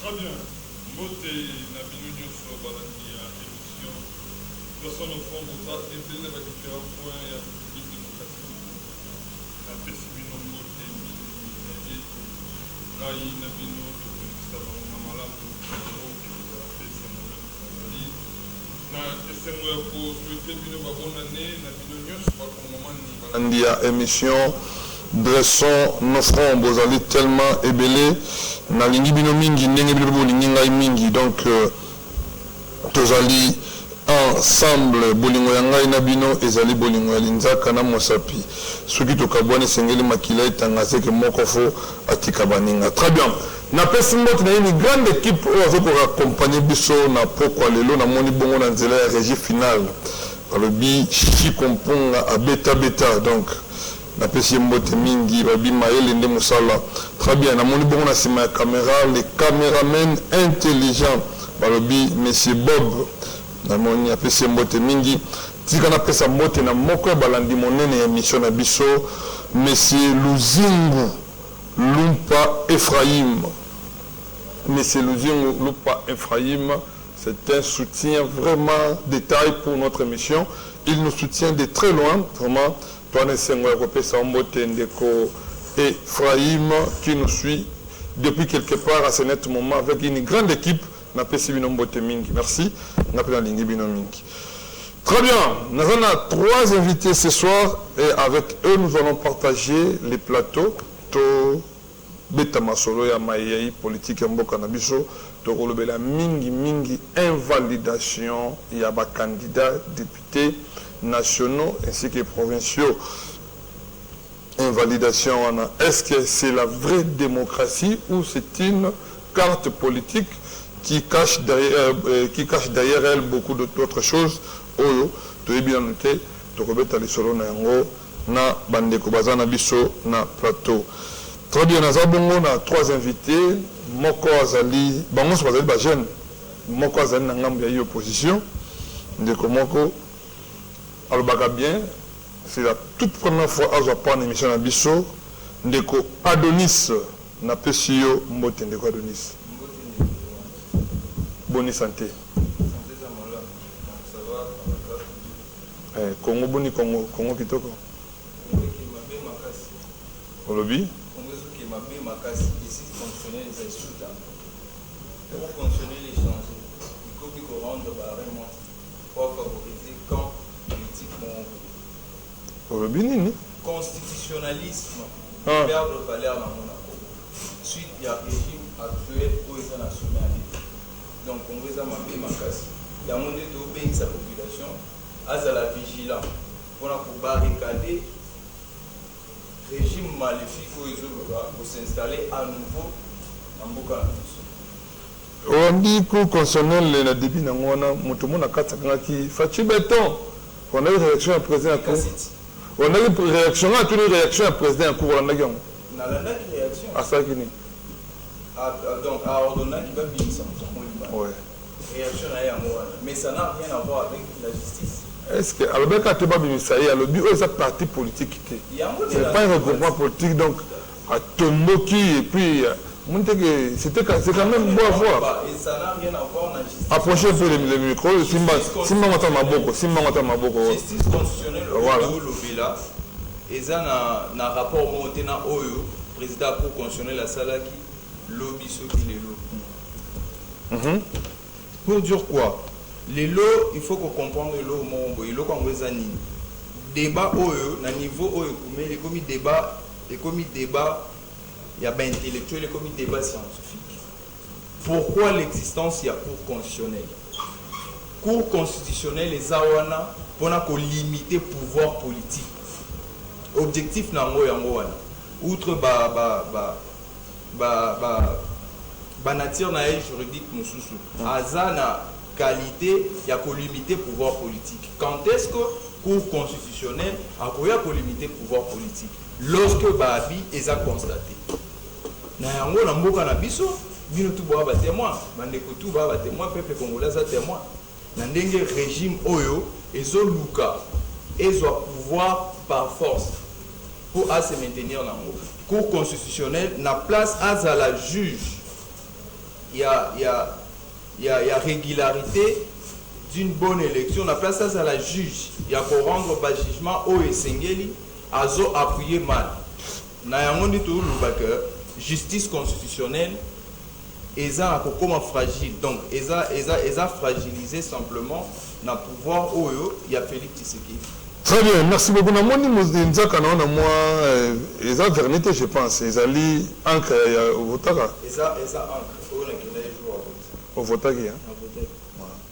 Très bien. Moté na binonio sur balandi à émission. Personne au fond pour ça, et c'est les différents points et à toute démocratie. La pessimino moté, et Rai na bino, tout le monde na malade, Andia émission dressons nos fronts bozali tellement ébélé na lingi bino mingi ndenge bino bolingi ngai mingi donc tozali ensemble bolingo ya ngai na bino ezali bolingo ya linzaka na mosapi soki tokabwani sengeli makila etanga seke moko fo atika baninga. Très bien. Na pesi mbote na une grande équipe oyo azokoka accompagner biso na pokwa lelo na moni bongo na nzela ya régie finale balobi Chico Mpunga abeta beta donc na pesi mbote mingi babi mayele nde mosala. Très bien. Na moni bongo na sima ya caméra les caméramen intelligents balobi monsieur Bob na moni apesi mbote mingi tika na pesa mbote na moko ya balandi monene ya émission na biso monsieur Luzingu Lumpa Ephraim. Monsieur Luzingu Lumpa Ephraim, c'est un soutien vraiment détail pour notre émission. Il nous soutient de très loin, vraiment. Toi, Ephraim, qui nous suit depuis quelque part à ce net moment avec une grande équipe. Merci. Très bien. Nous avons 3 invités ce soir et avec eux, nous allons partager les plateaux. Beta masolo ya mayai politique mboka na biso to kolobela mingi invalidation ya ba candidats députés nationaux ainsi que provinciaux. Invalidation est-ce que c'est la vraie démocratie ou c'est une carte politique qui cache derrière elle beaucoup d'autres choses? Oyo to bien noté to kobeta lisolo na yango na bandeko bazana biso na plateau. Très bien, nous avons 3 invités. Moko Azali, Bango Azali Bajen, Moko Azali Nangam Yayi opposition. Ndeko Moko, Albaga bien, c'est la toute première fois à avoir une émission à Bisso. Ndeko Adonis, na Pesio Mbote, Ndeko Adonis. Bonne santé. Congo Boni, Congo Kitoko. Olobi? Ici, fonctionner les insultes. Pour fonctionner les changer, il faut qu'on rende vraiment pour favoriser quand politiquement. Constitutionnalisme, perdre valeur dans Monaco. Suite, il y a un régime actuel où ils sont nationalisés. Donc, on va s'amuser ma casse. Il y a un monde de sa population, à la vigilance. Pour barricader. Régime maléfique pour s'installer à nouveau en Boka. On dit que constitutionnel le début na ngona mutu mona kataka ki fachi béton. On a eu réaction à président cour. On a eu réaction à toute réaction à président cour on a eu. Na la réaction. À ça qui ni. Donc à ordonner qui va bien ça. Ouais. Réaction à yango mais ça n'a rien à voir avec la justice. Est-ce que Albert Kateba Bimissaï a le but où est parti politique c'est pas un regroupement politique donc à Tomboki et puis c'est quand même beau à voir. Et ça n'a rien à voir avec la justice. Approchez un peu le micro, Simba Maboko. Justice constitutionnelle au Lobila et ça na rapport monté na Oyo président pour constitutionnel la Salaki lobby ce qui les lots. Pour dire quoi? Les lots, il faut qu'on comprenne les lots, les lots qu'on veut nini. Débat au niveau mais les comités débat, il y a bien intellectuel, les comités débat scientifique. Pourquoi l'existence il y a cour constitutionnelle? Cour constitutionnelle les awana pour limiter pouvoir politique. Objectif nango yango wana. Outre nature na juridique mususu. Azana qualité, il y a qu'à limiter le pouvoir politique. Quand est-ce que la Cour constitutionnelle a qu'à limiter le pouvoir politique? Lorsque Babi est constaté. Na yango na mboka na biso, bino tout ba témoin, bandeko tout ba témoin, peuple congolais a témoin. Na ndenge régime oyo ezo luka, ezo pouvoir par force pour se maintenir dans le Cour constitutionnelle na place à la juge il y a régularité d'une bonne élection. On appelle ça à la juge. Il y a qu'on rendre le jugement au Essengeli, azo appuyé mal. Nayango dit tout que justice constitutionnelle eza comme fragile. Donc eza fragilisé simplement dans le pouvoir où il y a Félix Tshisekedi. Très bien, merci beaucoup. Namoni Nzaka na moi eza vernité je pense. Ezali encre ya votaka. Eza encre on a qui l'a joué au votaki hein.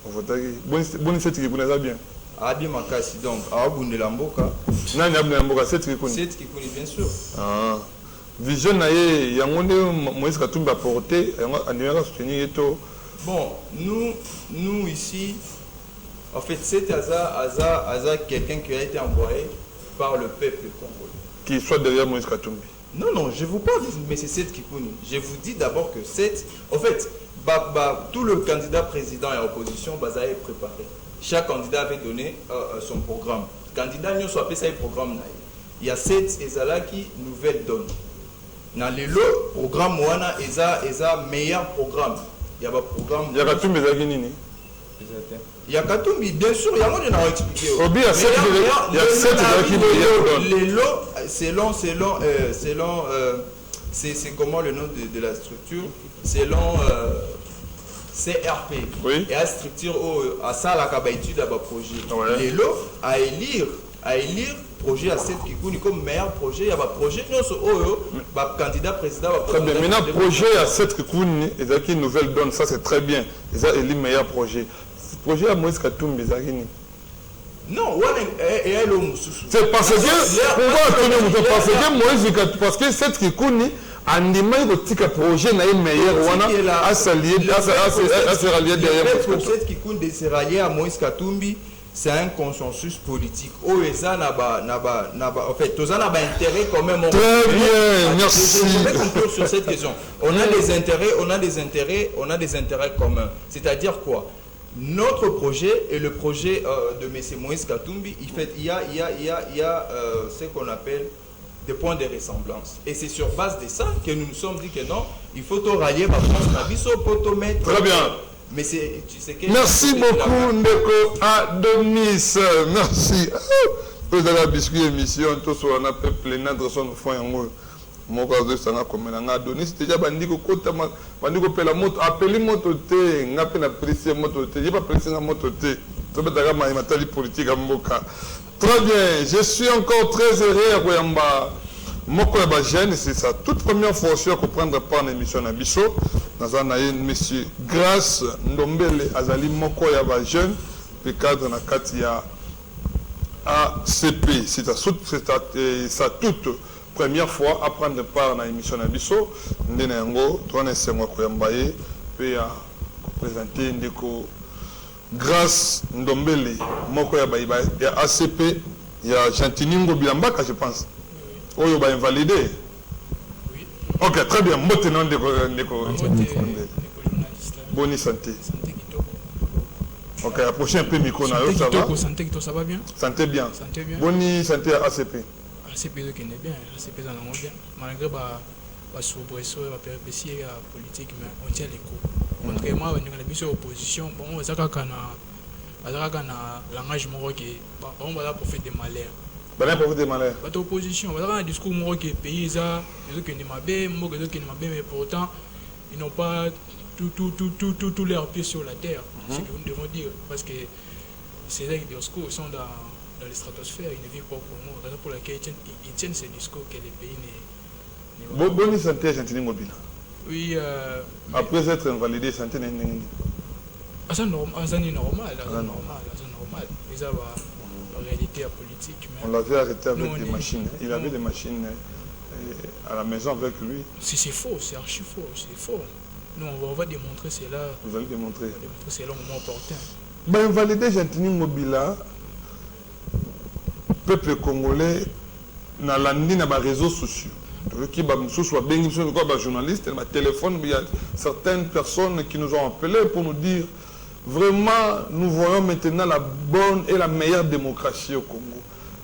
Au votaki. Boni seti ki kuna bien. Abi makasi donc abundela mboka. Nani abundela mboka seti ki kuna? Seti ki kuna bien sûr. Ah. Vision na ye yango nde Moïse Katumbi a porté annuaire soutenir eto. Bon, nous ici en fait c'est Aza quelqu'un qui a été envoyé par le peuple congolais. Qui soit derrière Moïse Katumbi. Non, je vous parle mais c'est Seth Kikouni. Je vous dis d'abord que Seth en fait tout le candidat président et opposition est préparé. Chaque candidat avait donné son programme. Candidat n'y a pas fait programme. Il y a Seth Ezalaki nouvelle donne. Dans les lots, programme Moana Eza meilleur programme. Il y a un programme. Il y a Katumbi Ezalaki nini? Il y a Katumbi, bien sûr, il y a moins de expliqué. Il y a 7 Ezalaki les lots, selon c'est comment le nom de la structure, selon CRP. Oui. Et la structure à ça la étude à projet. Ouais. Les lots à élire projet à 7 Kikouni comme meilleur projet, il y a un projet candidat président. Très bien. Maintenant projet à 7 Kikouni, Ezalaki nouvelle donne, ça c'est très bien. Ils ont élu meilleur projet. Projet à Moïse Katumbi Ezalaki. Non, c'est parce que Moïse Katumbi, parce que 7 Kikouni andima kotika projet na meilleur wana à se rallier derrière cette qui compte de se rallier à Moïse Katumbi, c'est un consensus politique. Oh eza en fait tous en a intérêt quand même. Très bien, merci. Je vais conclure sur cette question. On a des intérêts communs. C'est-à-dire quoi? Notre projet et le projet de M. Moïse Katumbi, il y a ce qu'on appelle des points de ressemblance. Et c'est sur base de ça que nous nous sommes dit que non, il faut tout rallier ma France, pour tout mettre. Très bien. Mais tu sais que merci beaucoup, Ndeko Adonis. Merci. Vous avez la biscuit émission, tout ça, on a peuple, notre son fond en haut. Mon cas ça n'a comme un Adonis. Déjà, bandiko kota, bandiko pela moto, appelez moto te, n'a pas apprécié moto te, j'ai pas apprécié la moto te. Ça peut être ma matali politique à Mboka. Très bien, je suis encore très heureux à Koyamba. Moko Yaba Jeune, c'est sa toute première fois aussi à prendre part à l'émission Nabiso. Nous avons monsieur Grâce Ndombele Azali Moko Yaba Jeune, puis cadre na Katia ACP. C'est sa toute première fois à prendre part à l'émission Nabiso. Ndenengo, Toine Sengo Koyambaye, puis à présenter Ndeko Grâce Ndombele Moko Yaba et ACP. Il y a Chantiningo Bilambaka, je pense. Oui. Oh, invalidé. Oui. Ok, très bien. Maintenant, bonne santé. Ok, approchez un peu le micro. Santé, ça va bien. Santé bien. Santé bien. Bonne santé à ACP. ACP qui est bien. ACP ça va bien. Malgré la soubresaut, la péripétie politique, mais on tient les coups. Contrairement à l'opposition, bon, ça a un langage qui on va là pour faire des malheurs. L'opposition, un discours qui est paysan, mais pourtant ils n'ont pas tous leurs pieds sur la terre. C'est ce que nous devons dire. Parce que ces discours sont dans les stratosphères, ils ne vivent pas pour nous. Raison pour laquelle ils tiennent ces discours que les pays ne. Bonne santé, Gentini Mobile. Oui. Après être invalidé, santé n'est c'est normal. Ils ont la réalité politique. On l'avait arrêté avec des machines. Il avait des machines à la maison avec lui. C'est faux, c'est archi faux, c'est faux. Nous, on va démontrer cela. Vous allez démontrer. On va démontrer cela au moment opportun. Ben, invalider Gentini Mobila, peuple congolais, dans les réseaux sociaux. Qui soit bien journaliste, téléphone, il y a certaines personnes qui nous ont appelés pour nous dire vraiment, nous voyons maintenant la bonne et la meilleure démocratie au Congo.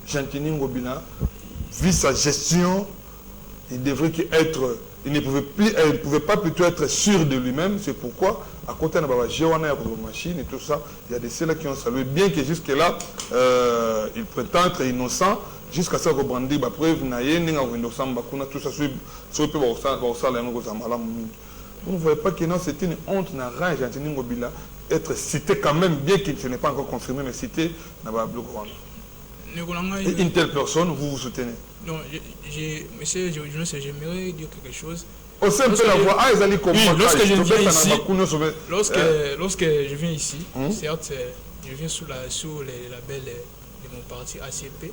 Gentini Ngobila, vu sa gestion, il devrait être il ne pouvait pas plutôt être sûr de lui-même. C'est pourquoi, à côté de la machine et tout ça, il y a des ceux-là qui ont salué. Bien que jusque-là, il prétend être innocent, jusqu'à ce que Brandi va preuve, tout ça, vous ne voyez pas que non, c'est une honte, n'a rien, Gentini Ngobila, être cité quand même, bien que ce n'est pas encore confirmé, mais cité, n'a pas une telle personne, vous vous soutenez? Non, monsieur, j'aimerais dire quelque chose. Au sein de la voix, ils allaient comprendre. Lorsque je viens ici, lorsque je viens ici, certes, je viens sous les labels de mon parti ACP,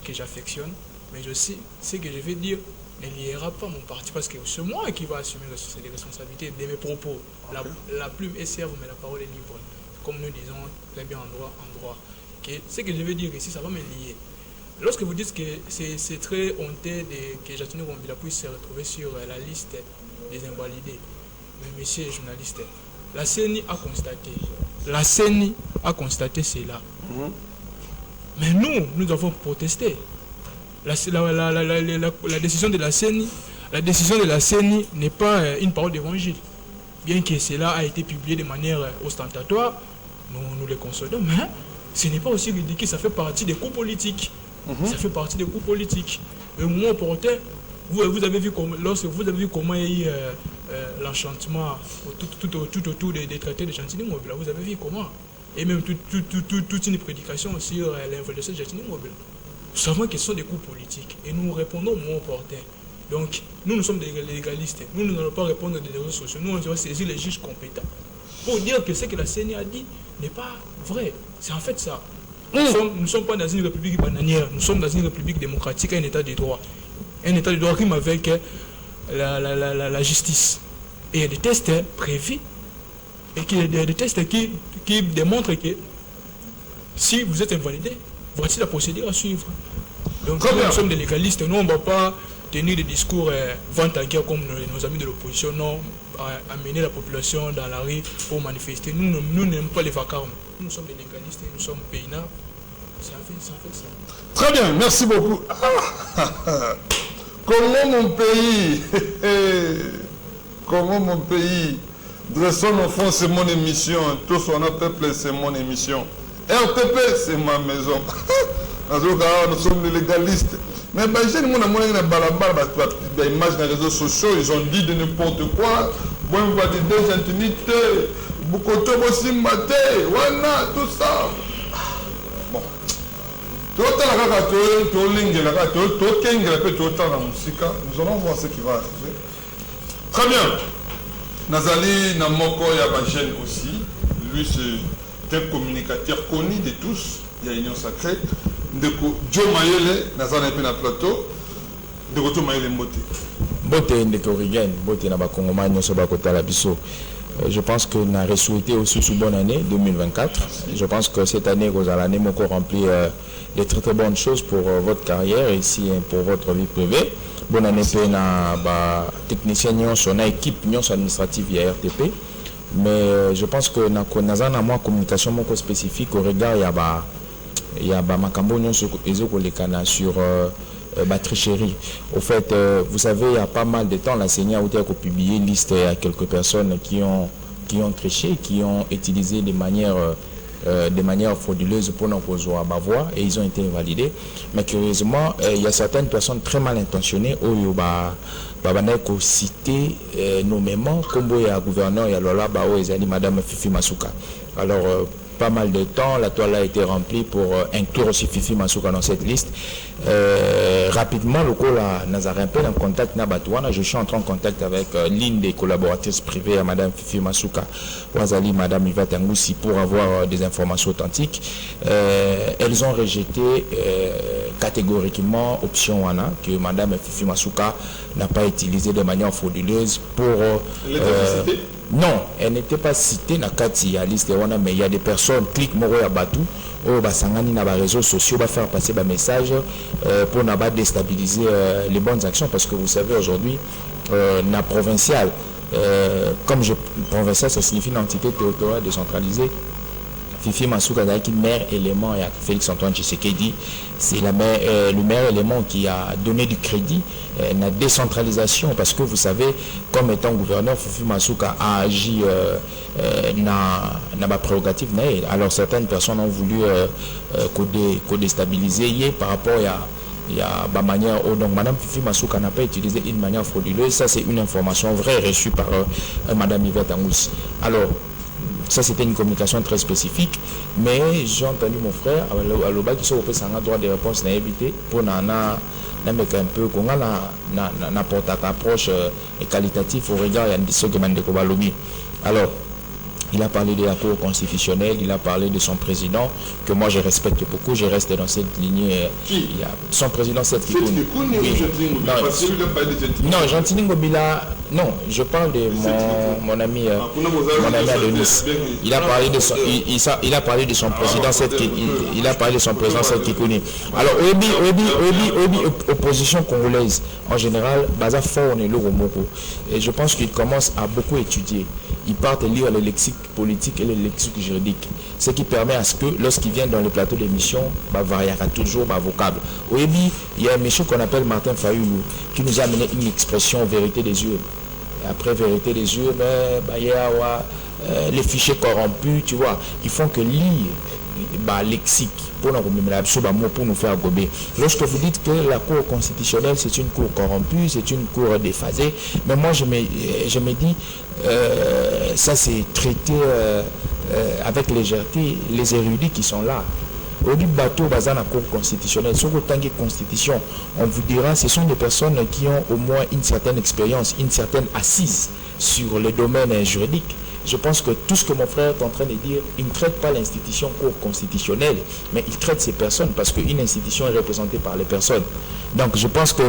que j'affectionne, mais aussi, ce que je vais dire ne liera pas mon parti, parce que c'est moi qui va assumer les responsabilités de mes propos. Okay. La plume est serve, mais la parole est libre. Comme nous disons très bien en droit. Okay. Ce que je veux dire ici, ça va me lier. Lorsque vous dites que c'est très honteux que Jatini Ngobila puisse se retrouver sur la liste des invalidés, mais monsieur le journaliste, la CENI a constaté cela. Mais nous avons protesté. La décision de la CENI n'est pas une parole d'évangile. Bien que cela a été publié de manière ostentatoire, nous le concédons, mais ce n'est pas aussi ridicule, ça fait partie des coups politiques. Ça fait partie des coups politiques. Et au moment opportun, vous avez vu comment il y a eu l'enchantement tout autour des traités de Jatini Ngobila. Vous avez vu comment. Et même toute une prédication sur l'invalidation de Jatini Ngobila. Nous savons que ce sont des coups politiques et nous répondons au moment opportun. Donc, nous sommes des légalistes. Nous n'allons pas répondre des réseaux sociaux. Nous, on doit saisir les juges compétents pour dire que ce que la CENI a dit n'est pas vrai. C'est en fait ça. Nous ne sommes pas dans une république bananière. Nous sommes dans une république démocratique, un état de droit. Un état de droit rime avec la justice. Et il y a des tests prévus et des tests qui démontrent que si vous êtes invalidé, voici la procédure à suivre. Donc nous sommes des légalistes, nous on ne va pas tenir des discours vente à guerre comme nos amis de l'opposition, non, amener la population dans la rue pour manifester. Nous n'aimons pas les vacarmes. Nous sommes des légalistes, nous sommes paysands. Ça fait ça. Très bien, merci beaucoup. Comment mon pays, dressons nos fonds, c'est mon émission. Tous on a peuple, c'est mon émission. RTP, c'est ma maison. Nous sommes des légalistes. Mais j'ai des images dans les réseaux sociaux, ils ont dit de n'importe quoi. Bon, on va dire des intimités, beaucoup de aussi maté, voilà, tout ça. Bon. Nous allons voir ce qui va arriver. Très bien. Nazali Namoko Yabajen aussi. Lui, c'est un communicateur connu de tous. Il y a Union Sacrée. Ndeko Joe Mayele, Nazali un peu dans le plateau. Ndeko Joe Mayele Mbote. Mbote Ndeko Rigen, Mbote Naba Kongomani, Nyosoba Kota Labiso. Je pense que nous avons souhaité aussi sous bonne année 2024. Je pense que cette année, vous allez encore remplir de très très bonnes choses pour votre carrière ici pour votre vie privée. Bonne année pour technicien, son équipe administrative et RTP. Mais je pense que nous avons une communication spécifique au regard il y a Makambo sur tricherie. Au fait, vous savez, il y a pas mal de temps, la CENI a publié une liste à quelques personnes qui ont triché, qui ont utilisé des manières frauduleuses pour nos voix et ils ont été invalidés. Mais curieusement, il y a certaines personnes très mal intentionnées où il cité nommément comme il y a gouverneur, il y a Lola Bao et Madame Fifi Masuka. Alors, pas mal de temps, la toile a été remplie pour inclure aussi Fifi Masuka dans cette liste. Rapidement, le coup là, Nazarin Pen en contact Nabatouana, je suis entré en contact avec l'une des collaboratrices privées à Madame Fifi Masuka, Wazali, Madame Yvette Ngoussi, pour avoir des informations authentiques. Elles ont rejeté catégoriquement option Wana, que Madame Fifi Masuka n'a pas utilisé de manière frauduleuse pour... non, elle n'était pas citée dans la liste, mais il y a des personnes, clic Moro Yabatou, au Basangani dans les réseaux sociaux, va faire passer des messages pour ne pas déstabiliser les bonnes actions, parce que vous savez aujourd'hui, la provinciale, provinciale, ça signifie une entité territoriale décentralisée. Fifi Masuka qui maire élément et Félix Antoine Tshisekedi, c'est le maire élément qui a donné du crédit à la décentralisation, parce que vous savez, comme étant gouverneur, Fifi Masuka a agi dans ma prérogative. Alors certaines personnes ont voulu déstabiliser par rapport à manière. Donc Madame Fifi Masuka n'a pas utilisé une manière frauduleuse. Ça, c'est une information vraie reçue par Madame Yvette Angus. Alors, ça, c'était une communication très spécifique, mais j'ai entendu mon frère à l'Oba qui s'est fait un droit de réponse n'a évité pour un peu qu'on apporte une approche qualitative au regard de ce que Mandeko Balobi. Alors, il a parlé de la Cour constitutionnelle, il a parlé de son président, que moi je respecte beaucoup, je reste dans cette lignée. Son président, c'est Kikouni. Non, Gentini Ngobila, non, je parle de mon ami Adonis. Il a parlé de son, il a parlé de son président, il a parlé de son président, c'est Kikouni. Alors, opposition congolaise, en général, Baza fort, on est le Romoko. Et je pense qu'il commence à beaucoup étudier. Ils partent lire le lexique politique et le lexique juridique, ce qui permet à ce que lorsqu'ils viennent dans le plateau d'émission, variera toujours vocable. Au début, il y a un monsieur qu'on appelle Martin Fayoulou qui nous a amené une expression vérité des yeux. Et après vérité des yeux, les fichiers corrompus, tu vois, ils font que lire lexique pour nous faire gober. Lorsque vous dites que la Cour constitutionnelle c'est une cour corrompue, c'est une cour déphasée, mais moi je me dis ça c'est traité avec légèreté les érudits qui sont là. Au du bateau basé la Cour constitutionnelle, sur le tanguy constitution, on vous dira ce sont des personnes qui ont au moins une certaine expérience, une certaine assise sur le domaine juridique. Je pense que tout ce que mon frère est en train de dire, il ne traite pas l'institution Cour constitutionnelle, mais il traite ces personnes parce qu'une institution est représentée par les personnes. Donc je pense que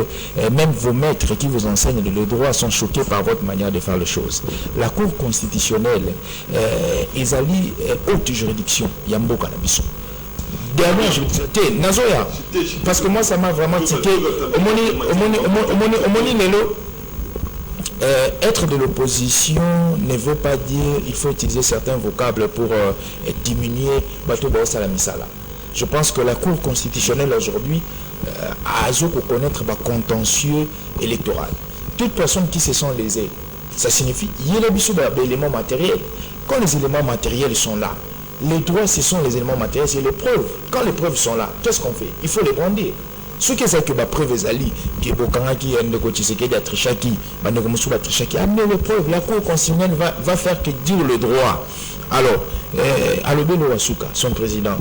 même vos maîtres qui vous enseignent le droit sont choqués par votre manière de faire les choses. La Cour constitutionnelle, ils allient haute juridiction, Yambo Kanabiso. Dernière juridiction, Nazoya, parce que moi ça m'a vraiment tiqué. Être de l'opposition ne veut pas dire qu'il faut utiliser certains vocables pour diminuer Bato Baosa Misala. Je pense que la Cour constitutionnelle aujourd'hui a à connaître le contentieux électoral. Toute personne qui se sent lésée, ça signifie qu'il y a des éléments matériels. Quand les éléments matériels sont là, les droits ce sont les éléments matériels, c'est les preuves. Quand les preuves sont là, qu'est-ce qu'on fait? Il faut les brandir. Ce qui est que la preuve est allée, qui est Bokangaki, Ndeko-Tshisekedi, Atrichaki, Bandeko-Moussou, Atrichaki, amener les preuves. La Cour constitutionnelle va faire que dire le droit. Alors, Alobelo Wasuka, son président,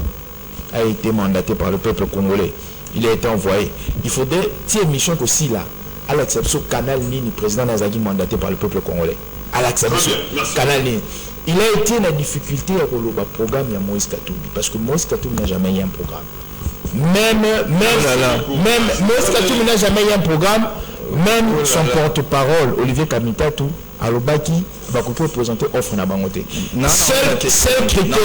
a été mandaté par le peuple congolais. Il a été envoyé. Il faudrait, si émission aussi là, à l'exception Canal Nini, président Nazagi mandaté par le peuple congolais. À l'exception Canal Nini. Il a été dans la difficulté à le programme de Moïse Katumbi, parce que Moïse Katumbi n'a jamais eu un programme. Même Moïse Katumbi n'a jamais eu un programme. Même son porte-parole, Olivier Kamitatou, à l'Obaki, va présenter offre na bangoté. Seul critère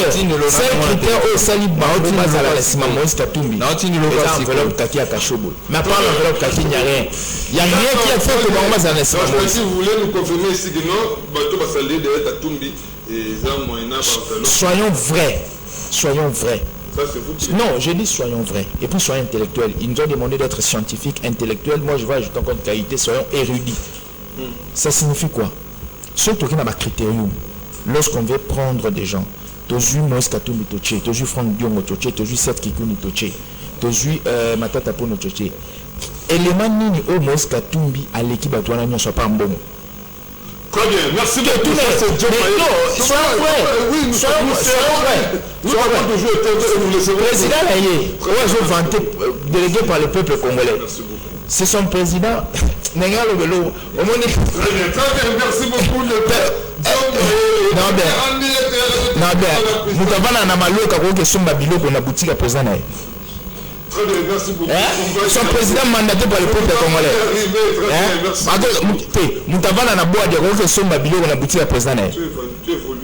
au Salib Baoti Mazala la Sima Moïse Katumbi. L'enveloppe Kaki à Kachobo. Mais pas l'enveloppe Kaki, il n'y a rien. Il n'y a rien qui a fait que Mahoma Zala Sima Moïse. Si vous voulez nous confirmer ici que non, Bato va salir de Katumbi et ça moyena. Soyons vrais. Soyons vrais. Ça, c'est vous qui... Non, je dis soyons vrais. Et puis soyons intellectuels. Ils nous ont demandé d'être scientifiques, intellectuels. Moi, je vais ajouter encore une qualité, soyons érudits. Ça signifie quoi? Surtout qu'il y a un critérium. Lorsqu'on veut prendre des gens, tu as vu Moïse Katumbi Toché, tu as vu Franck Diongo Toché, tu as vu Seth Kikouni Toché, tu as vu Matata Pono Toché. Élément nini au Moïse Katumbi à l'équipe à toi, ne soit pas un bon. Très bien, merci beaucoup. Soyons vrais. Le président Laye, je vanté, délégué par le peuple congolais. C'est son président. Merci beaucoup. Très bien, merci beaucoup. Son président mandaté par le peuple congolais. Moutavana na bois de Roque Somba Bilo na boutique à président.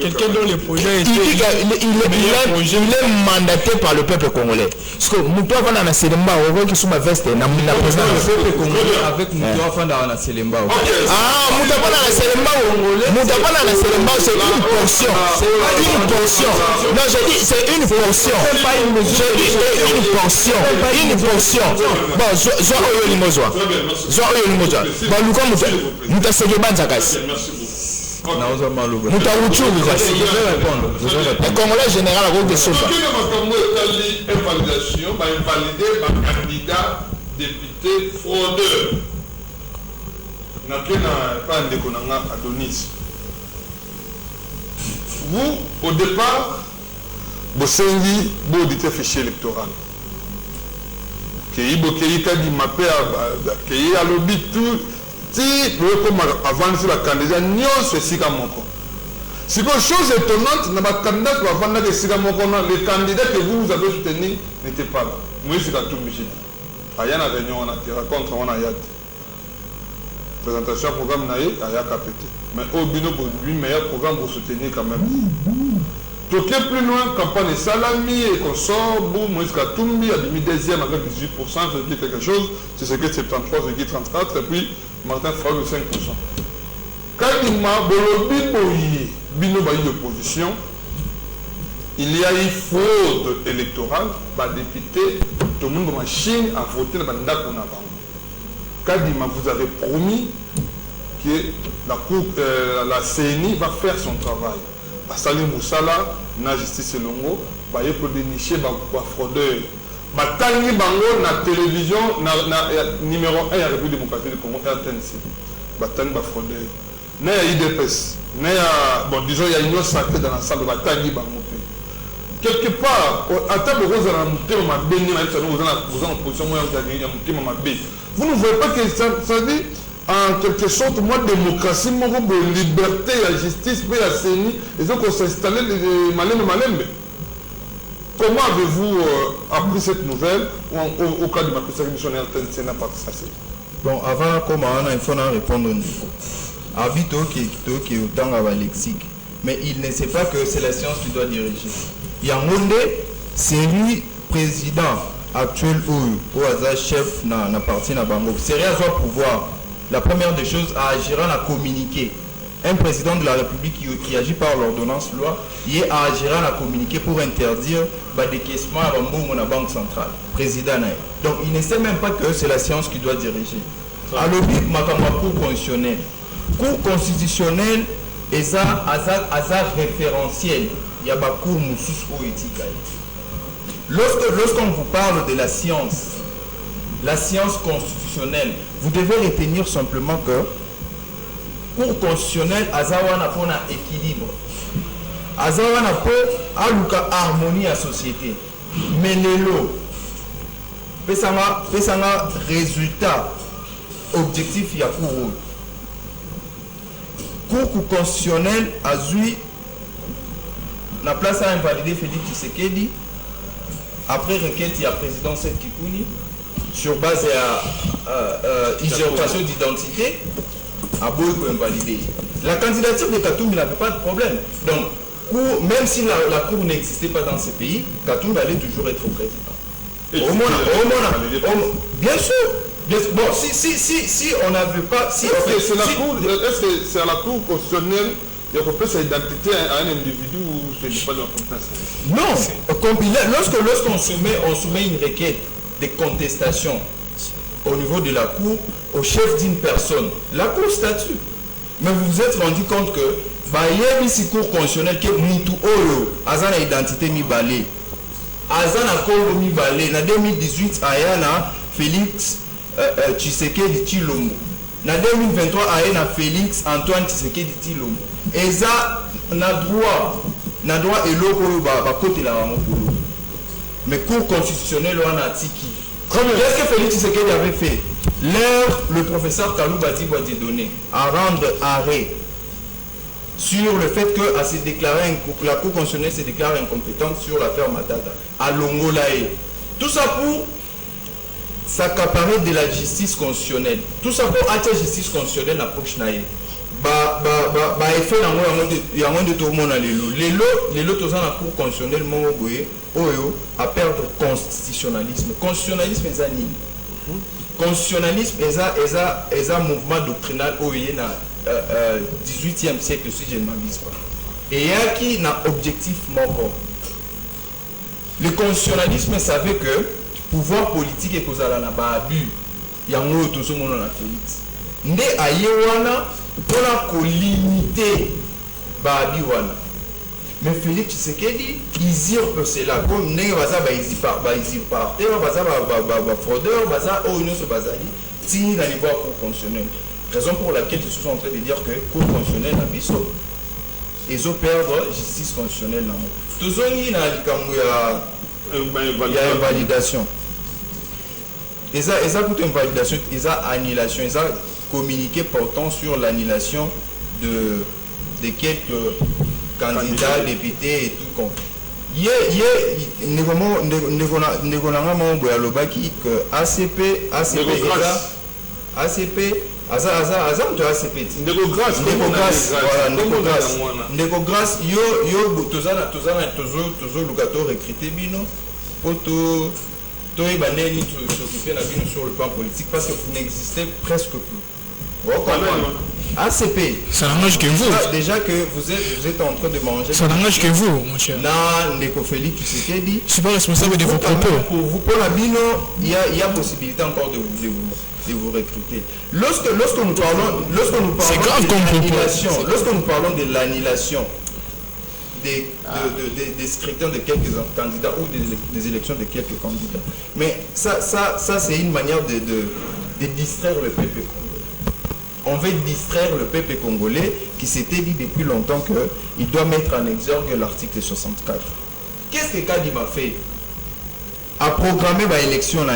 Quelqu'un dont les projets il est mandaté par le peuple congolais. Parce que Moutavana na Selemba, Roque Somba Veste, na président du peuple congolais avec Moutavana na Selemba. Ah, Moutavana na Selemba, Moutavana na Selemba, c'est une portion. Une portion. Non, je dis, c'est une portion. Je dis, une portion. Une portion. Bon, Zoa Oyo Limozwa. Zoa Oyo Limozwa. Bon, Luka Moutasege Banzakas. Moutaouchou, vous avez. Le Congolais général a des choses. Invalidation, va invalider un candidat député fraudeur. Pas un déconnant Adonis. Vous, au départ, vous avez audité fichier électoral. Qui a dit mappé qui a lobby tout si comme avant sur la candidat non c'est Sikamoko. C'est une chose étonnante dans le candidat qui va vendre que Sikamoko le candidat que vous avez soutenu n'était pas là. Moi c'est tout monsieur. Aya na réunion on a raconte on a yat. Présentation programme na y a capté. Mais au bino lui meilleur programme pour soutenir quand même. Toqué plus loin, campagne Salami et qu'on sort, boum, Moïse Katumbi a mis deuxième avec 18%, c'est quelque chose, c'est ce qui est 73,34, et puis Martin Fayulu 5%. Quand il m'a bolobi boyi, bino bayi d'opposition, il y a eu fraude électorale, bah député, tout le monde machine a voté dans le Ndako Nabango. Quand il m'a vous avez promis que la CNI va faire son travail. Basali Moussala, na justice longo, ba ye pour dénicher ba fraudeur. Ba tangi bango na télévision na numéro 1 ya République démocratique du Congo RTNC. Ba tangi ba fraudeur. Na ya IDPS, na ya bon disons il y a une sacrée dans la salle ba tangi bango. Quelque part, à table rose à la montée ma béni na vous en position moi ya montée ma bé. Vous ne voyez pas que ça dit en quelque sorte, moi, démocratie, moi, liberté, la justice, la CENI, ils ont s'installer les malembe. Comment avez-vous appris cette nouvelle au cas de ma persécution RTNC n'a pas passé? Bon, avant, comment il faut répondre au niveau. Habito qui est autant à lexique. Mais il ne sait pas que c'est la science qui doit diriger. Yangonde, c'est lui, président actuel ou chef na parti na Bango. C'est rien à pouvoir. La première des choses, à agir à communiquer. Un président de la République qui agit par l'ordonnance loi, il est à agir à communiquer pour interdire le décaissement à la Banque centrale. Président. Donc il ne sait même pas que c'est la science qui doit diriger. À l'objet de ma cour constitutionnelle. Cour constitutionnelle est un référentiel. Il y a ma cour moussous ou éthique. Lorsqu'on vous parle de la science constitutionnelle, vous devez retenir simplement que Cour constitutionnelle, Azawana pour un équilibre. Azawana pour aluka harmonie à la société. Mais les lots, pesanga résultat objectif il y a Cour constitutionnelle a eu la place à invalider Félix Tshisekedi. Après requête, il y a président Seth Kikuni sur base à usurpation d'identité. À Boyko invalidé. La candidature de Katumbi n'avait pas de problème. Donc, même si la Cour n'existait pas dans ce pays, Katumbi allait toujours être président. Bien sûr. Bon, si on n'avait pas... Est-ce que c'est à la Cour constitutionnelle il y a peut-être cette identité à un individu ou ce n'est pas de la compétence? Non. Lorsqu'on soumet une requête de contestation au niveau de la Cour, au chef d'une personne, la Cour statue. Mais vous vous êtes rendu compte que il y a une Cour constitutionnelle qui est Moutou Oyo, Azana identité mi balé. Azana Kongo mi balé. En 2018, Ayana Félix Tshisekedi Tshilombo. En 2023, Ayana Félix Antoine Tshisekedi Tshilombo. Et ça, na droit et l'eau va côté la ramokolo. Mais Cour constitutionnelle, on a tiki. Qu'est-ce que Félix Tshisekedi avait fait? Le professeur Kalouba Dibouadi donné à rendre arrêt sur le fait que la Cour constitutionnelle se déclare incompétente sur l'affaire Matata à Longolae. Tout ça pour s'accaparer de la justice constitutionnelle. Tout ça pour attirer la justice constitutionnelle na poche na ye. Effet yango de tout le monde lelo toza na cour constitutionnelle moko boye oyo à perdre constitutionnalisme. Constitutionnalisme eza nini? Constitutionnalisme eza mouvement doctrinal oyo na 18e siècle si je ne m'abuse pas. Et yaki na objectif moko. Le constitutionnalisme savait que pouvoir politique est causé na ba abus yango tozo mona na Félix. Nde aye wana pour la limiter ba abus wana. Mais Félix Tshisekedi usurpe cela comme nenge baza ba usurpateur ba fraudeur baza o union se bazali tini na niveau cour constitutionnel. Raison pour laquelle je suis en train de dire que cour constitutionnelle na biso ils ont perdre justice constitutionnelle là. Tozongi na likambo ya invalidation. Ils ont toute invalidation, ils ont annulation, ils ont communiqué portant sur l'annulation de quelques candidats, députés et tout comme. Ndeko grâce yo tozana toujours recruter bino pour s'occuper sur le plan politique parce que vous n'existez presque plus. ACP. Ça n'engage que vous. Déjà que vous êtes en train de manger. Ça n'engage que vous, mon cher. Non, Ndeko Félix Tshisekedi. Je ne suis pas responsable de vos propos. Pour vous, pour la bino, il y a possibilité encore de vous recruter. Lorsque nous parlons de l'annulation des scrutins de quelques candidats ou des élections de quelques candidats. Mais ça c'est une manière de distraire le peuple congolais. On veut distraire le peuple congolais qui s'était dit depuis longtemps qu'il doit mettre en exergue l'article 64. Qu'est-ce que Kadima fait? A programmé l'élection là.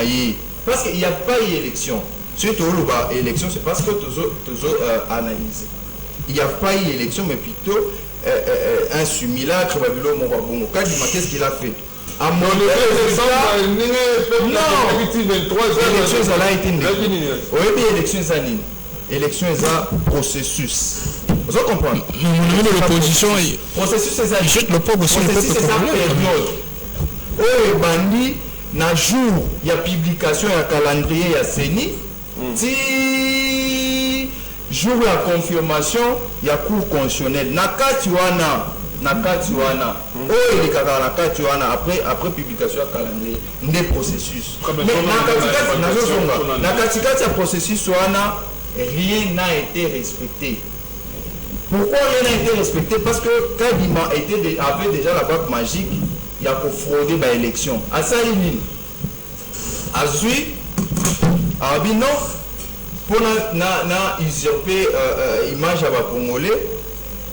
Parce qu'il n'y a pas eu élection. Surtout l'élection, c'est parce que tu as analysé. Il n'y a pas eu élection, mais plutôt un simulacre. Qu'est-ce qu'il a fait? À mon élection est un processus. Vous comprenez? L'opposition processus c'est le peuple aussi. Période. Oh, bandi na jour il y a publication et calendrier il y a CENI. Si jour la confirmation il y a cour constitutionnelle. Nakati wana. Oh, il est nakati wana après publication et calendrier des processus. Mais nakati ya processus wana rien n'a été respecté. Pourquoi rien n'a été respecté? Parce que Kadima avait déjà la bague magique, il y a pour frauder l'élection. À ça, il Azui, Abino, pour usurper l'image à Congolais,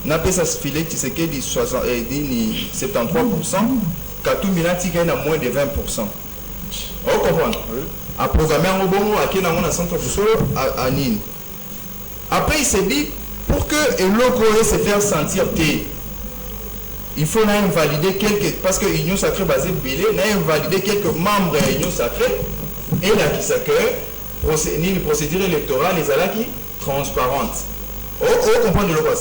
n'a pas sa filet qui s'est dit 73%, Katumina Tika a moins de 20%. Vous comprenez? À programmer un bon à qui n'a pas 100% à Nîmes. Après, il s'est dit, pour que l'Okoé se faire sentir il faut invalider quelques, parce que l'Union sacrée basée Bélé, invalider quelques membres de l'Union sacrée, et là qui s'accueille, ni les procédures électorales, les alaki transparentes. On comprend de l'Okoé.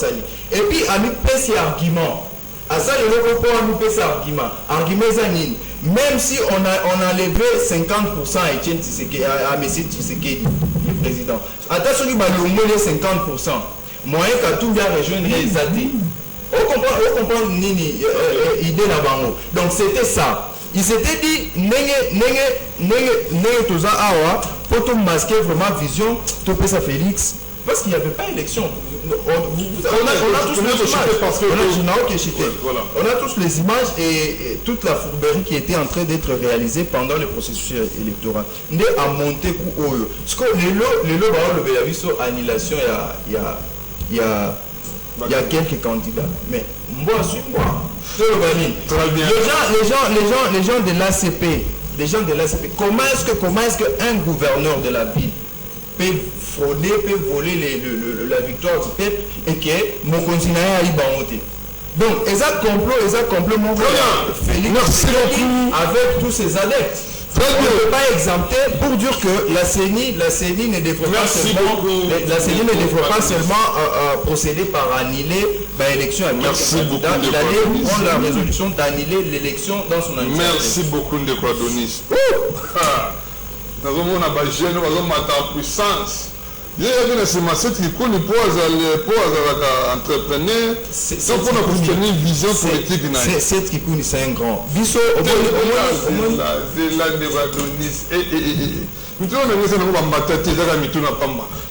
Et puis, à nous payer ces arguments. À ça, le Okoé pour nous payer ces arguments. Arguments zanine. Même si on a levé 50% à Etienne Tshisekedi, à M. Tshisekedi, le président. Attention, il va le 50%. Moyen qu'à tout bien rejoindre les athées. On comprend Nini, idée là-bas. Donc c'était ça. Il s'était dit, toza awa, pour tout masquer vraiment vision, tout ça Félix. Parce qu'il n'y avait pas élection. On a tous les images. On a tous les images et toute la fourberie qui était en train d'être réalisée pendant le processus électoral. On a monté coup oyo. Parce que les lots le avis sur annulation, il y a quelques candidats. Mais moi, les gens de l'ACP, comment est-ce qu'un gouverneur de la ville peut frauder, peut voler la victoire du peuple et que mon continent a eu. Donc, ils ont complot, mon Félix avec tous ses adeptes. Très bien. On ne peut pas exempter pour dire que la CENI ne devrait pas seulement, procéder par annuler l'élection. Merci beaucoup. Il allait prendre la résolution d'annuler l'élection dans son entièreté. Merci beaucoup de Adonis. Nous avons un jeune, nous avons en puissance. Il y a une sémacette qui connaît pour les entrepreneurs. C'est pour une vision politique. C'est qui connaît, c'est un grand. Bisso, au moins, c'est là de Adonis.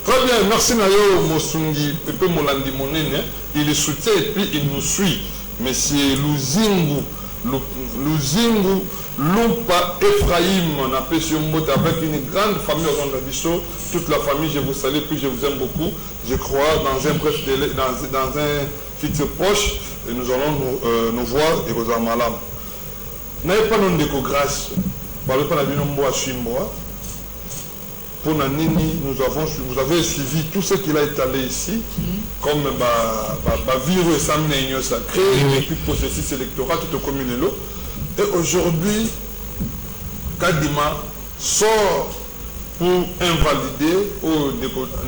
Très bien, merci Nayo Mosungi, Pepe Molandi Monene. Il est soutien et puis il nous suit. Monsieur Luzingu, Lumpa Ephraim, on appelle sur Mbote avec une grande famille au Rwanda. Toute la famille, je vous salue, puis je vous aime beaucoup. Je crois dans un bref délai, dans un futur proche, et nous allons nous voir et vous en malam. N'avez pas non de grâce. Parlez pas de nombre à Chimboa. Pour Nanini, vous avez suivi tout ce qu'il a étalé ici, comme vivre sans néo sacré, et puis processus électoral, tout au commune. Et aujourd'hui, Kadima sort pour invalider ou ne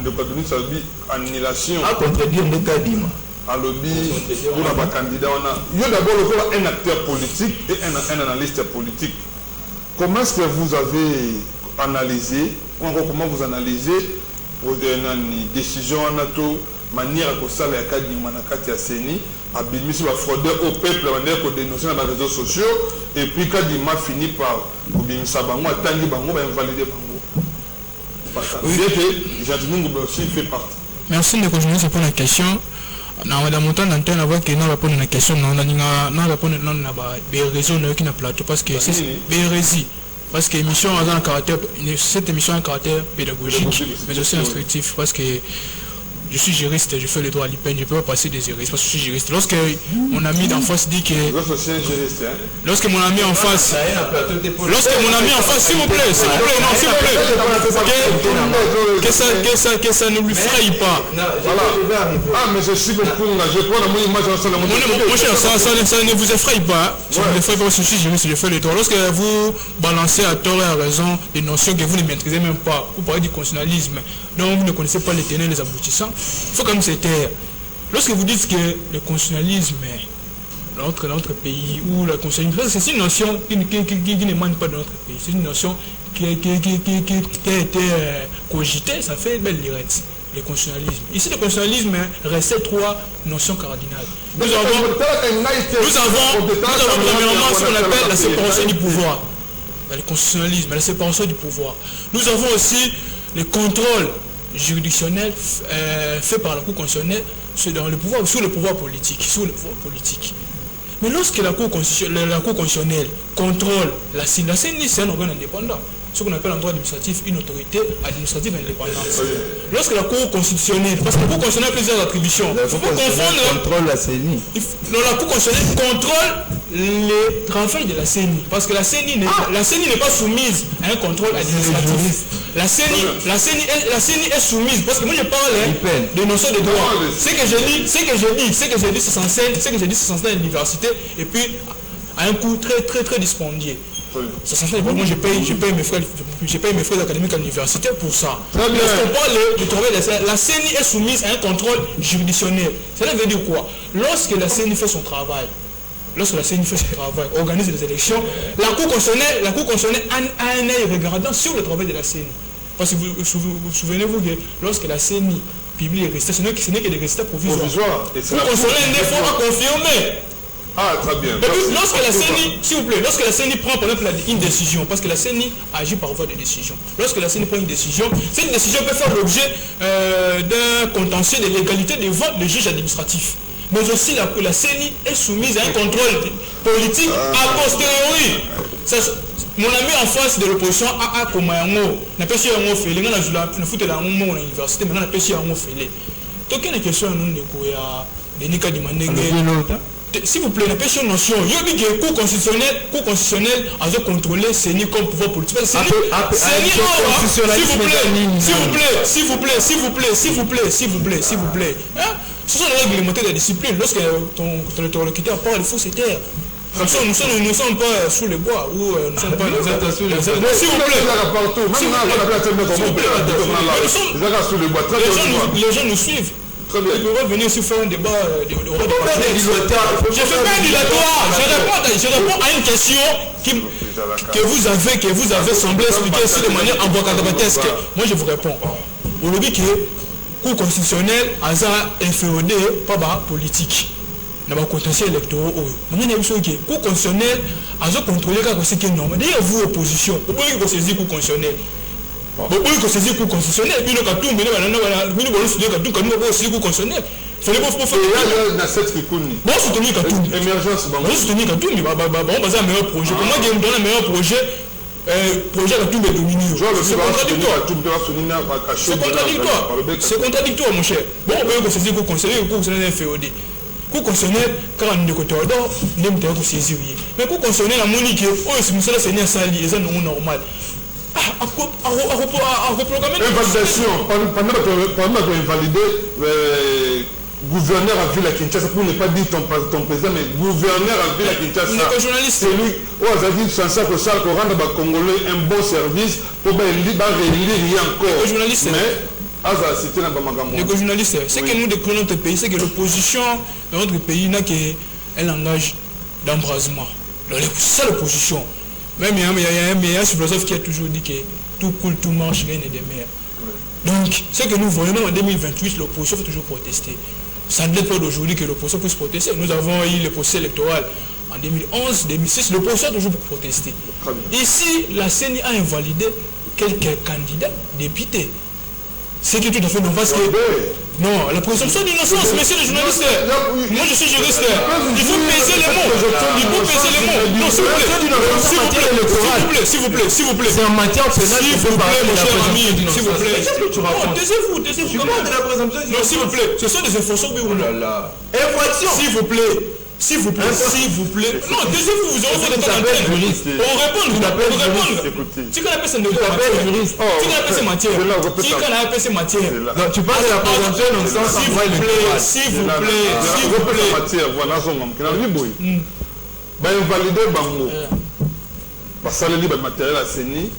pas donner sa vie annulation. À contredire de Kadima. À lobby, pour la candidat, il y a d'abord un acteur politique et un analyste politique. Comment est-ce que vous avez analysé, comment vous analysez une décision en manière à ça la Kadima na kati ya Seni abimisi ba fraudeur au peuple la manière qu'on dénoncer dans les réseaux sociaux et puis Kadima finit par obimisa bango atangi bango ba invalider bango. Bien que Jacques aussi fait partie. Merci de continuer pour la question. Na madame Montan d'antenne avant que nous répondre à la question non répondre non na ba raison qui na plateau parce que c'est bérésie. Parce que cette émission a un caractère pédagogique, mais aussi instructif. Parce que je suis juriste, je fais le droit à l'IPN, je ne peux pas passer des juristes parce que je suis juriste. Lorsque mon ami d'en face dit que... Lorsque mon ami en face... S'il vous plaît, que ça ne lui fraye pas. Ah, mais je suis beaucoup, je prends mon image en salle. Mon cher, ça ne vous effraie pas. Ça ne vous effraie pas parce que je suis juriste, je fais le droit. Lorsque vous balancez à tort et à raison des notions que vous ne maîtrisez même pas, vous parlez du constitutionnalisme, donc vous ne connaissez pas les tenants et les aboutissants, il faut quand même se taire. Lorsque vous dites que le constitutionnalisme dans notre pays, ou la constitutionnalisme, c'est une notion qui n'émane pas de notre pays, c'est une notion qui a été cogitée, ça fait belle lirette. Le constitutionnalisme. Ici, le constitutionnalisme restait trois notions cardinales. Nous avons premièrement ce qu'on appelle la séparation du pouvoir. Le constitutionnalisme, la séparation du pouvoir. Nous avons aussi le contrôle juridictionnel fait par la Cour constitutionnelle sur le pouvoir politique. Mais lorsque la Cour constitutionnelle contrôle la CENI, c'est un organe indépendant. Ce qu'on appelle en droit administratif une autorité administrative indépendante. Lorsque la Cour constitutionnelle, parce que la Cour constitutionnelle a plusieurs attributions, il faut confondre. Contrôle la CENI. La Cour constitutionnelle contrôle les travaux de la CENI. Parce que la CENI n'est pas soumise à un contrôle administratif. La CENI est soumise, parce que moi je parle de notions de droit. Ce que je dis, c'est censé à l'université, et puis à un coût très dispendieux. Moi je paye mes frais académiques à l'université pour ça. Lorsqu'on parle du travail de la CENI est soumise à un contrôle juridictionnel. Cela veut dire quoi? Lorsque la CENI fait son travail, organise les élections, la Cour constitutionnelle a un œil regardant sur le travail de la CENI. Parce que vous souvenez-vous que lorsque la CENI publie les résultats, ce n'est que des résultats provisoires. La Cour constitutionnelle n'est pas confirmée. Ah, très bien. Lorsque la CENI, s'il vous plaît, lorsque la CENI prend par exemple une décision, parce que la CENI agit par voie de décision, lorsque la CENI prend une décision, cette décision peut faire l'objet d'un contentieux de l'égalité des votes de juge administratif. Mais aussi la CENI est soumise à un contrôle politique a posteriori. Mon ami en face de l'opposition a comme un n'a pas su un mot fait, il a foutu la mot à l'université, maintenant n'a pas su un mot fait. Donc il y a une question de Nika Dimandenge. S'il vous plaît, n'empêche une notion. Il y a dit que le Cour constitutionnelle a contrôlé CENI comme pouvoir politique. S'il vous plaît. Ce sont les règles élémentaires de la discipline. Lorsque ton interlocuteur parle, il faut se taire. Nous ne sommes pas sous les bois ou nous ne sommes pas dans un s'il vous plaît. Les gens nous suivent. Ils peuvent venir ici faire un débat de roi de je ne fais pas un dilatoire. Je réponds à une question que vous avez semblé expliquer ici de manière embocadratesque. Moi je vous réponds. Au lobby que le Cour constitutionnel a un FEOD, pas politique. Dans le contentieux électoral, maintenant il y a une Cour constitutionnelle a contrôlé ce qui est normal. D'ailleurs, vous, opposition, vous pouvez que saisir Cour constitutionnelle. Vous pouvez que saisir Cour constitutionnelle. Puis, nous avons tout, mais nous avons saisir Cour constitutionnelle. Il fallait pas faire. Bon, soutenir Katoum. Émergence, bon, soutenir Katoum, on va faire un meilleur projet. Comment dire, on donne un meilleur projet? Projet Katoum est dominé. C'est contradictoire. C'est contradictoire, mon cher. Bon, on peut que saisir Cour constitutionnelle FEOD. Cour constitutionnelle, quand on est côté d'or, on aime bien saisir. Mais Cour constitutionnelle, la monique, oh, c'est monsieur le Seigneur Sali, c'est normal. À reprogrammer. Invalidation, pendant que tu invalider, gouverneur à Ville à Kinshasa, pour ne pas dire ton président, mais gouverneur à Ville à Kinshasa. C'est lui, oh, ça dit, c'est ça que ça, qu'on rende aux Congolais un bon service pour réunir encore. Mais, les journalistes, ce que nous découvrons dans notre pays, c'est que l'opposition dans notre pays n'a qu'un langage d'embrasement. C'est l'opposition. Même il y a un philosophe qui a toujours dit que tout coule, tout marche, rien n'est des mers. Donc, ce que nous voyons en 2028, l'opposition faut toujours protester. Ça ne l'est pas d'aujourd'hui que l'opposition puisse protester. Nous avons eu le procès électoral en 2011, 2006, l'opposition a toujours protesté. Ici, la CENI a invalidé quelques candidats députés. C'est tout à fait non, parce que... Non, la présomption d'innocence, messieurs les journalistes. Moi, je suis juriste. Il faut peser les mots. Il faut peser les mots. Non, s'il vous plaît. C'est en matière pénale. S'il vous plaît, mon cher ami. S'il vous plaît. Taisez-vous. Non, s'il vous plaît. Ce sont des infractions, oui ou non? Infraction. S'il vous plaît. Non, taisez-vous, vous aurez fait des temps d'antenne. On répond. Tu connais pas cette juriste. Tu connais pas ces matières. Tu parles de la présomption d'innocence. S'il vous plaît. Voilà, invalider Bango. Parce que le matériel à CENI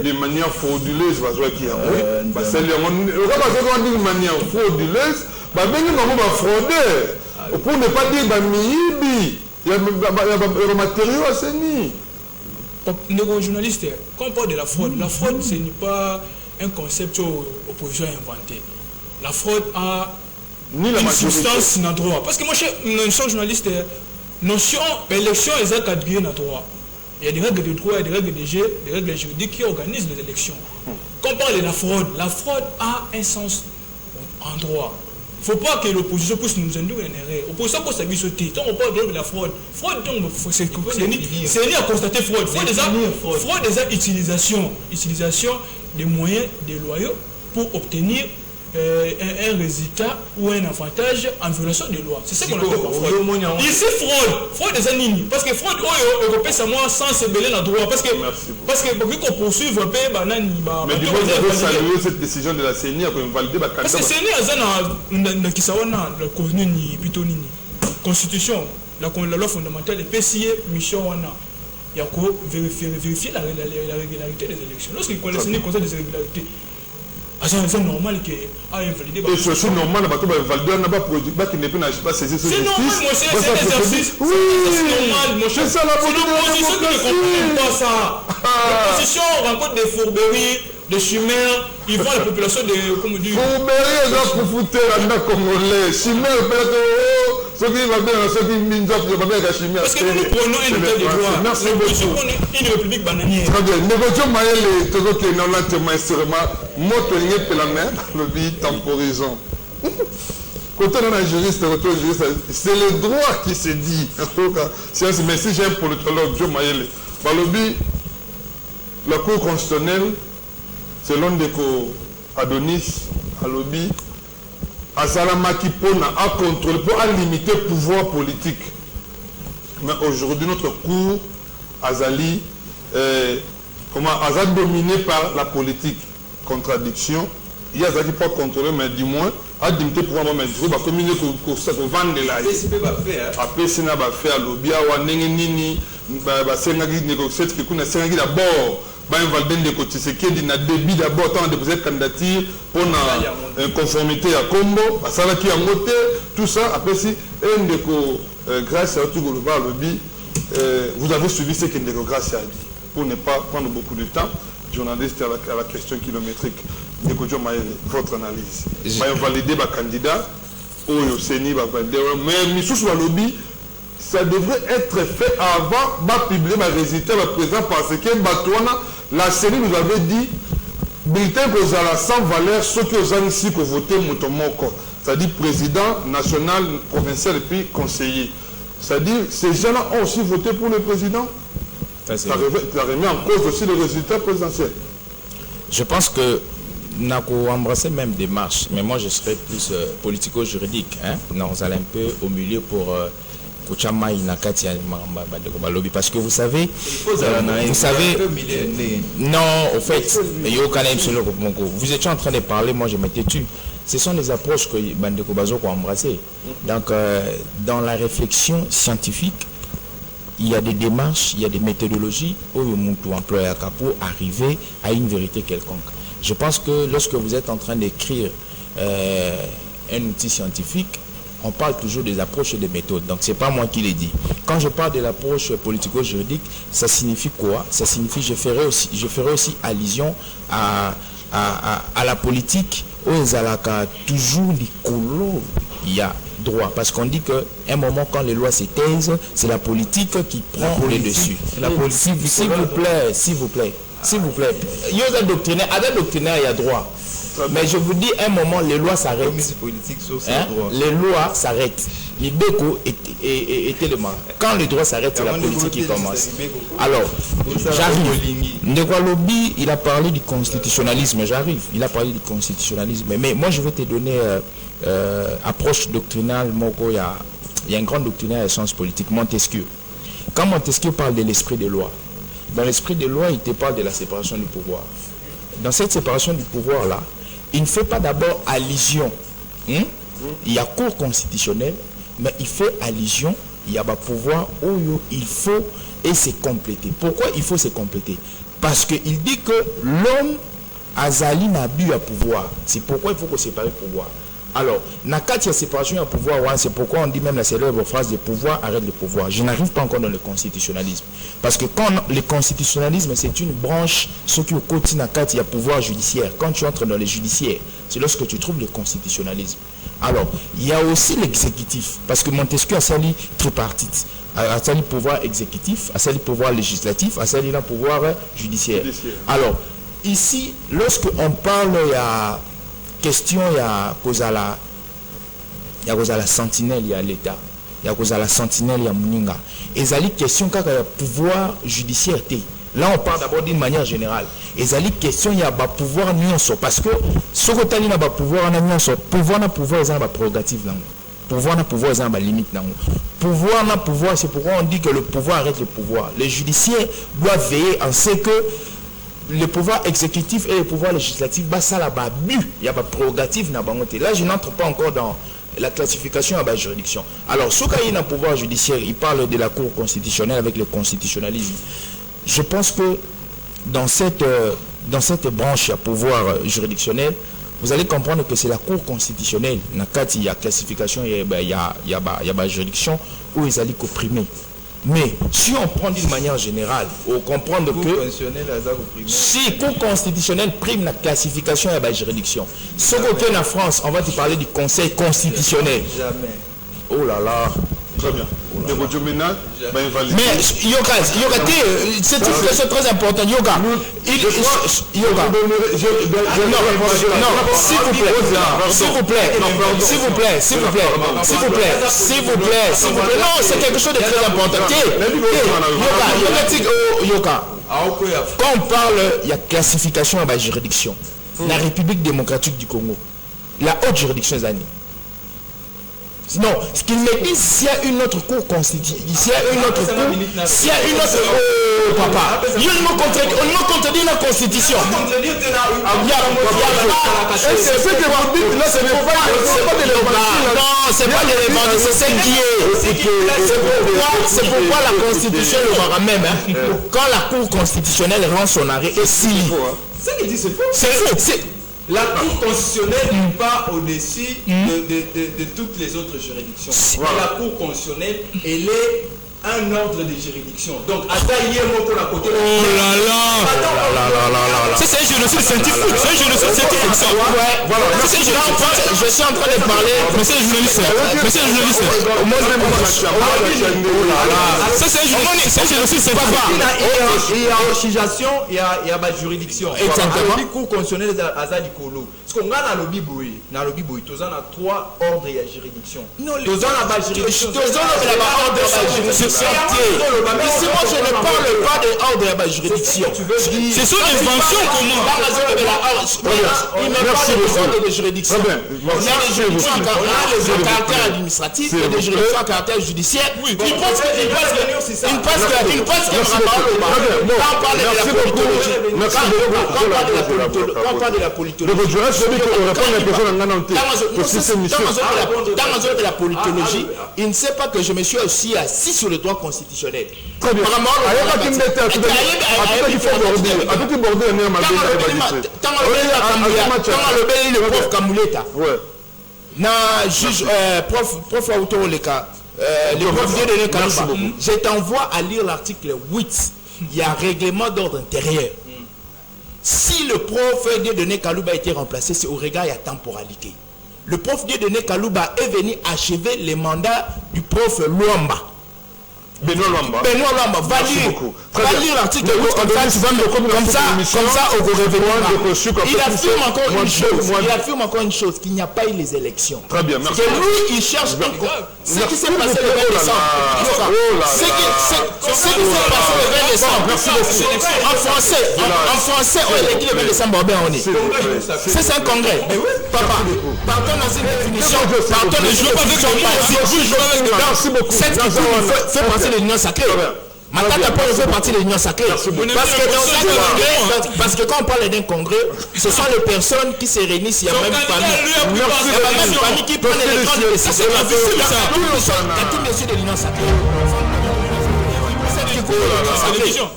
de manière frauduleuse, parce que de manière frauduleuse, fraudeur. Pour ne pas dire il y a des matériaux à CENI. Les journalistes, quand on parle de la fraude, ce n'est pas un concept que l'opposition a inventé. La fraude a une substance dans le droit. Parce que moi, je suis journaliste, notion élection est quadrillée dans le droit. Il y a des règles de droit, il y a des règles de jeu, des règles juridiques qui organisent les élections. Quand on parle de la fraude a un sens en droit. Il ne faut pas que l'opposition puisse nous induire en erreur. L'opposition peut s'habiller sauter. Quand on parle de la fraude, c'est ni à constater fraude. Fraude déjà utilisation des moyens déloyaux pour obtenir un résultat ou un avantage en violation des lois. C'est ça qu'on appelle fraude. Ici, fraude déjà nini. Parce que fraude, on peut savoir sans se mêler dans le droit. Parce que vu qu'on poursuit un peu, mais du moins, vous avez salué cette décision de la CENI pour invalider la parce que CENI a constitution, la loi fondamentale est PCA, mission. Il y a qu'à vérifier la régularité des élections. Lorsqu'il connaît la CENI concerne des irrégularités, c'est normal qu'il a invalidé. Et c'est normal, on n'a pas saisi ce c'est normal, mon cher, c'est un exercice. Oui, c'est normal, mon cher. C'est ça la position qui ne comprend pas ça. L'opposition rencontre des fourberies, des chimères, ils vont à la population de. Comment dire? Fourberies, ils ont profité à Congolais. Chimères, peut-être. Ceux qui vont bien, ceux qui vont bien, la chimère. Parce que nous prenons un état de droit. Merci beaucoup. Une république bananière. Très bien. Négocions Maël, tout ce qui est non instrument, moto lié la main, le vie temporisant. Quand on a un juriste, c'est le droit qui se dit. Mais si j'ai un politologue, Joe Maël, la Cour constitutionnelle, selon Deco Adonis, à lobby, Azalamaki Pona a contrôlé pour limiter le pouvoir politique. Mais aujourd'hui, notre cour, Azali, dominé par la politique. Contradiction. Il y a Azali pas contrôlé, mais du moins, adimité pour un moment comme il est qu'on vendre là après c'est n'a pas fait à l'obia ou à n'engeni bah c'est n'a qui négocier que qu'on a c'est n'a d'abord bah invalder des côtés c'est qui n'a débit d'abord tant de déposer candidature pour une conformité à Combo bah ça là qui a monté tout ça après si un déco grâce à tout le lobby vous avez suivi ce qu'un déco grâce a dit pour ne pas prendre beaucoup de temps journaliste à la question kilométrique votre analyse va valider ma candidat au CENI va valider mais sous le lobby ça devrait être fait avant de publier ma résultat le président parce que la CENI nous avait dit bulletin pour la sans valeur ceux qui ont ici pour voter Moutomoko c'est-à-dire président national provincial et puis conseiller c'est-à-dire ces gens-là ont aussi voté pour le président. Ça remet en cause aussi le résultat présidentiel. Je pense que nous avons embrassé même des marches, mais moi je serais plus politico-juridique. Nous allons un peu au milieu pour parce que vous savez, non, au fait, vous étiez en train de parler, moi je m'étais tué. Ce sont des approches que Bandeko Bazo a embrassées. Donc, dans la réflexion scientifique, il y a des démarches, il y a des méthodologies où on emploie pour arriver à une vérité quelconque. Je pense que lorsque vous êtes en train d'écrire un outil scientifique, on parle toujours des approches et des méthodes. Donc, ce n'est pas moi qui l'ai dit. Quand je parle de l'approche politico-juridique, ça signifie quoi? Ça signifie que je ferai aussi allusion à la politique où toujours les couleurs, il y a droit. Parce qu'on dit qu'à un moment, quand les lois se taisent, c'est la politique qui prend le dessus. S'il vous plaît. Il y a un doctrinaire, il y a droit. Mais je vous dis, à un moment, les lois s'arrêtent. Les lois s'arrêtent. L'Ibeko était le mal. Quand le droit s'arrête, c'est la politique qui commence. Alors, j'arrive. Ndekwa-Lobi, il a parlé du constitutionnalisme. J'arrive. Il a parlé du constitutionnalisme. Mais moi, je vais te donner approche doctrinale. Il y a un grand doctrinaire à sciences politiques, Montesquieu. Quand Montesquieu parle de l'esprit des lois, dans l'esprit des lois, il te parle de la séparation du pouvoir. Dans cette séparation du pouvoir-là, il ne fait pas d'abord allusion. Il y a cour constitutionnelle, mais il fait allusion, il y a un pouvoir où il faut et c'est complété. Pourquoi il faut se compléter? Parce qu'il dit que l'homme a zali n'a bu à pouvoir. C'est pourquoi il faut qu'on sépare le pouvoir. Alors, Nakati a séparation à pouvoir, c'est pourquoi on dit même la célèbre phrase de pouvoir arrête le pouvoir. Je n'arrive pas encore dans le constitutionnalisme. Parce que quand le constitutionnalisme, c'est une branche, ce qui au côté Nakati, il y a pouvoir judiciaire. Quand tu entres dans les judiciaires, c'est lorsque tu trouves le constitutionnalisme. Alors, il y a aussi l'exécutif. Parce que Montesquieu a sali tripartite. A sali pouvoir exécutif, a sali pouvoir législatif, a sali pouvoir judiciaire. Alors, ici, lorsqu'on parle, il y a question, il y a cause à la sentinelle, il y a l'État, il y a cause à la sentinelle, il y a Mouninga. Et ça question quand il y a pouvoir judiciaire. Là, on parle d'abord d'une manière générale. Et ça question, il y a pouvoir nuance. Parce que ce que tu as dit, pouvoir nuance, pouvoir n'a pouvoir, il y a des prérogatives. Pouvoir n'a pouvoir, il y a des limites. Pouvoir n'a pouvoir, c'est pourquoi on dit que le pouvoir arrête le pouvoir. Les judiciaires doivent veiller en ce que le pouvoir exécutif et le pouvoir législatif, ça là-bas, il y a des prérogatives. Là, je n'entre pas encore dans la classification à la juridiction. Alors, ce qu'il y a un pouvoir judiciaire, il parle de la Cour constitutionnelle avec le constitutionnalisme. Je pense que dans cette branche à pouvoir juridictionnel, vous allez comprendre que c'est la Cour constitutionnelle. Il y a classification, il y a juridiction où ils allaient comprimer. Mais si on prend d'une manière générale, on comprend que si Cour constitutionnelle prime la classification et la juridiction, ce qu'on fait en France, on va te parler du Conseil constitutionnel. Jamais. Oh là là. Très bien. Mais Yoga, c'est une question très importante. Yoga, non, s'il vous plaît. Non, c'est quelque chose de très important. Yoga, quand on parle, il y a classification à la juridiction. La République démocratique du Congo, la haute juridiction des années. Non, ce qu'il me dit, s'il y a une autre cour constitutionnelle, s'il y a une autre cour, s'il y a une autre... Oh, papa, on me contredit la constitution. C'est ce que vous dites là, c'est pas de l'évangile. Non, c'est pas de l'évangile, c'est ce qui est. C'est pourquoi la constitution le verra même. Quand la cour constitutionnelle rend son arrêt, et si... C'est qu'il dit, c'est faux. C'est faux. La Cour constitutionnelle n'est pas au-dessus de toutes les autres juridictions. Mais la Cour constitutionnelle, elle est un ordre de juridiction. Donc, à tailler mon pour la côté. Oh là là. Ça, c'est un génocide scientifique. C'est un génocide scientifique, ça. Ouais, voilà. Je suis en train de parler. Monsieur le journaliste. Monsieur le journaliste. Ça, c'est un génocide scientifique. Il y a hiérarchisation, il y a ma juridiction. Exactement. La Cour constitutionnelle à Zadikolo. Parce qu'on a dans le Biboui, tous on a 3 ordres et juridiction. Non, tous on a ma juridiction. Tous on a la ordre et juridiction. Ici, moi, je ne parle pas de ordre et juridiction. C'est son invention, comment? Il me parle de ordre de juridiction. On a des juridictions à caractère administratif et des juridictions à caractère judiciaire. Il pense que on parle de la politologie. Dans la politologie, il ne sait pas que je me suis aussi assis sur le droit constitutionnel. Très bien. Le prof Kamuleta. Na juge prof Autoleka. Le prof Dieudonné Kalouba. Je t'envoie à lire l'article 8. Il y a un règlement d'ordre intérieur. Si le prof Dieudonné Kalouba a été remplacé, c'est au regard de la temporalité. Le prof Dieudonné Kalouba est venu achever les mandats du prof Luamba. Benoît Luamba, va lire l'article 8 comme ça, on va revenir. Il affirme encore une chose, qu'il n'y a pas eu les élections. Très bien, merci. Que lui, il cherche ce qui s'est passé le 20 décembre. Ce qui s'est passé le 20 décembre. En français, on est le 20 décembre, c'est un congrès. Papa, partons dans une définition. Partons dans une définition. Merci beaucoup. Cette qui fait partie de l'union sacrée. Matata Paul fait partie de l'union sacrée. Parce que quand on parle d'un congrès, ce sont les personnes qui se réunissent, il y a même une famille. Il y a même une famille qui prend les grandes décisions. Tout monsieur de l'union sacrée.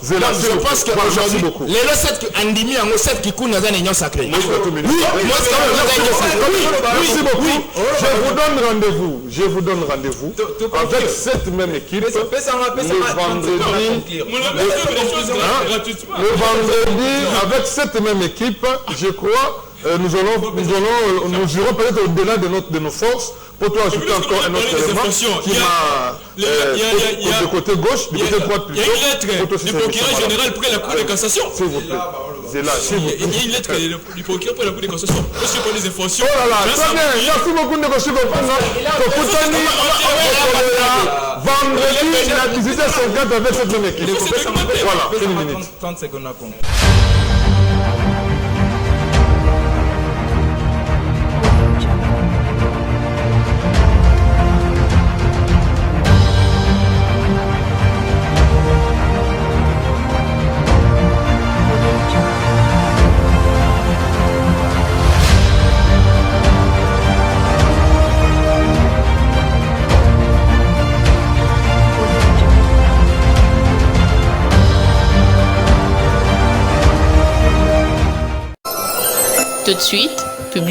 Je pense qu'aujourd'hui, les recettes Andimi en recettes qui coulent dans une union sacrée. Merci beaucoup. Je vous donne rendez-vous avec cette même équipe le vendredi avec cette même équipe, je crois. Nous irons peut-être au-delà de nos forces pour toi ajouter encore un autre élément qui m'a du côté gauche, du côté droit plutôt. Il y a une lettre du procureur général près la Cour de cassation. C'est là, s'il vous plaît. Il y a une lettre du procureur près la Cour de cassation. Est-ce que les informations? Oh là là, très bien, merci beaucoup de me vendredi, il a 18h50 avec cette même équipe. Voilà, une minute. 30 secondes à compte. Tout de suite,